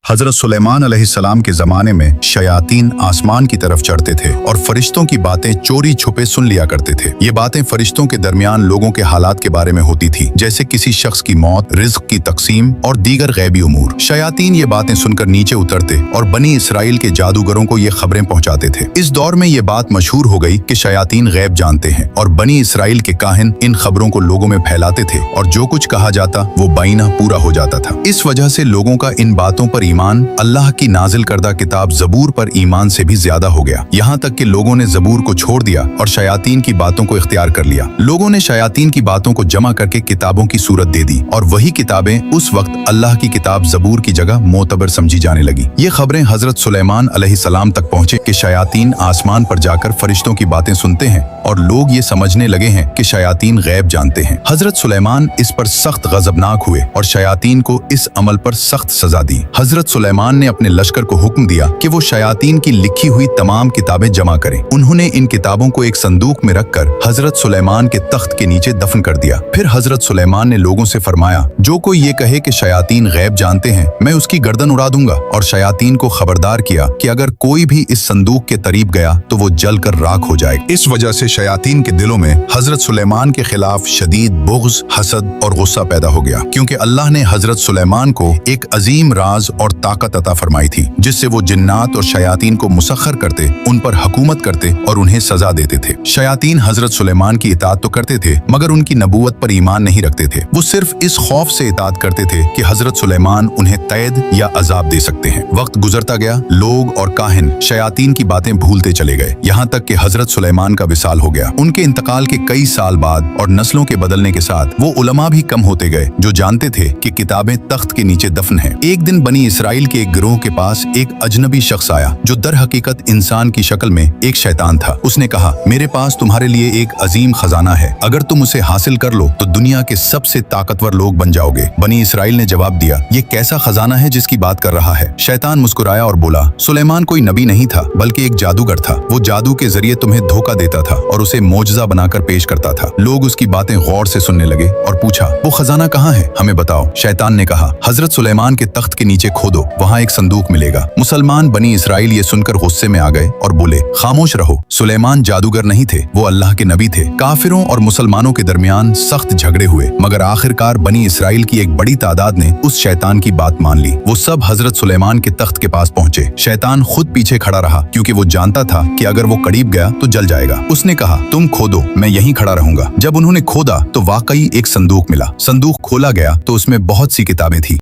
हजरत सुलेमान अलैहिस्सलाम के जमाने में शयातीन आसमान की तरफ चढ़ते थे और फरिश्तों की बातें चोरी छुपे सुन लिया करते थे। ये बातें फरिश्तों के दरमियान लोगों के हालात के बारे में होती थी, जैसे किसी शख्स की मौत, रिज्क की तकसीम और दीगर गैबी उमूर। शयातीन ये बातें सुनकर नीचे उतरते और बनी इसराइल के जादूगरों को ये खबरें पहुंचाते थे। इस दौर में ये बात मशहूर हो गई कि शयातीन गैब जानते हैं और बनी इसराइल के काहिन इन खबरों को लोगों में फैलाते थे और जो कुछ कहा जाता वो बाइना पूरा हो जाता था। इस वजह से लोगों का इन बातों पर ईमान अल्लाह की नाजिल करदा किताब ज़बूर पर ईमान से भी ज्यादा हो गया। यहाँ तक कि लोगों ने ज़बूर को छोड़ दिया और शयातीन की बातों को इख्तियार कर लिया। लोगों ने शयातीन की बातों को जमा करके किताबों की सूरत दे दी और वही किताबें उस वक्त अल्लाह की किताब ज़बूर की जगह मोतबर समझी जाने लगी। ये खबरें हजरत सुलेमान अलैहिस्सलाम तक पहुंचे कि शयातीन आसमान पर जाकर फरिश्तों की बातें सुनते हैं और लोग ये समझने लगे हैं कि शयातीन गैब जानते हैं। हजरत सुलेमान इस पर सख्त गजबनाक हुए और शयातीन को इस अमल पर सख्त सजा दी। हजरत सुलेमान ने अपने लश्कर को हुक्म दिया कि वो शयातीन की लिखी हुई तमाम किताबें जमा करें। उन्होंने इन किताबों को एक संदूक में रखकर हजरत सुलेमान के तख्त के नीचे दफन कर दिया। फिर हजरत सुलेमान ने लोगों से फरमाया, जो कोई ये कहे कि शयातीन गैब जानते हैं, मैं उसकी गर्दन उड़ा दूंगा। और शयातीन को खबरदार किया कि अगर कोई भी इस संदूक के करीब गया तो वो जलकर राख हो जाएगा। इस वजह से शयातीन के दिलों में हजरत सुलेमान के खिलाफ शदीद बुग़्ज़, हसद और गुस्सा पैदा हो गया, क्योंकि अल्लाह ने हजरत सुलेमान को एक अजीम राज और ताकत अता फरमाई थी, जिससे वो जिन्नात और शयातीन को मुसख्खर करते, उन पर हुकूमत करते और उन्हें सजा देते थे। शयातीन हजरत सुलेमान की इताअत तो करते थे, मगर उनकी नबूवत पर ईमान नहीं रखते थे। वो सिर्फ इस खौफ से इताअत करते थे कि हजरत सुलेमान उन्हें कैद या अजाब दे सकते हैं। वक्त गुजरता गया, लोग और काहिन शयातीन की बातें भूलते चले गए, यहाँ तक कि हजरत सुलेमान का विसाल हो गया। उनके इंतकाल के कई साल बाद और नस्लों के बदलने के साथ वो उलमा भी कम होते गए जो जानते थे कि किताबें तख्त के नीचे दफन हैं। एक दिन बनी इसराइल के एक गिरोह के पास एक अजनबी शख्स आया जो दर हकीकत इंसान की शक्ल में एक शैतान था। उसने कहा, मेरे पास तुम्हारे लिए एक अजीम खजाना है, अगर तुम उसे हासिल कर लो तो दुनिया के सबसे ताकतवर लोग बन जाओगे। बनी इसराइल ने जवाब दिया, ये कैसा खजाना है जिसकी बात कर रहा है? शैतान मुस्कुराया और बोला, सुलेमान कोई नबी नहीं था बल्कि एक जादूगर था। वो जादू के जरिए तुम्हें धोखा देता था और उसे मोजज़ा बनाकर पेश करता था। लोग उसकी बातें गौर से सुनने लगे और पूछा, वो खजाना कहाँ है, हमें बताओ। शैतान ने कहा, हजरत सुलेमान के तख्त के नीचे खोदो, वहाँ एक संदूक मिलेगा। मुसलमान बनी इसराइल ये सुनकर गुस्से में आ गए और बोले, खामोश रहो, सुलेमान जादूगर नहीं थे, वो अल्लाह के नबी थे। काफिरों और मुसलमानों के दरमियान सख्त झगड़े हुए, मगर आखिरकार बनी इसराइल की एक बड़ी तादाद ने उस शैतान की बात मान ली। वो सब हजरत सुलेमान के तख्त के पास पहुंचे। शैतान खुद पीछे खड़ा रहा, क्योंकि वो जानता था कि अगर वो करीब गया तो जल जाएगा। उसने कहा, तुम खोदो, मैं यहीं खड़ा रहूंगा। जब उन्होंने खोदा तो वाकई एक संदूक मिला। संदूक खोला गया तो उसमें बहुत सी किताबें थी।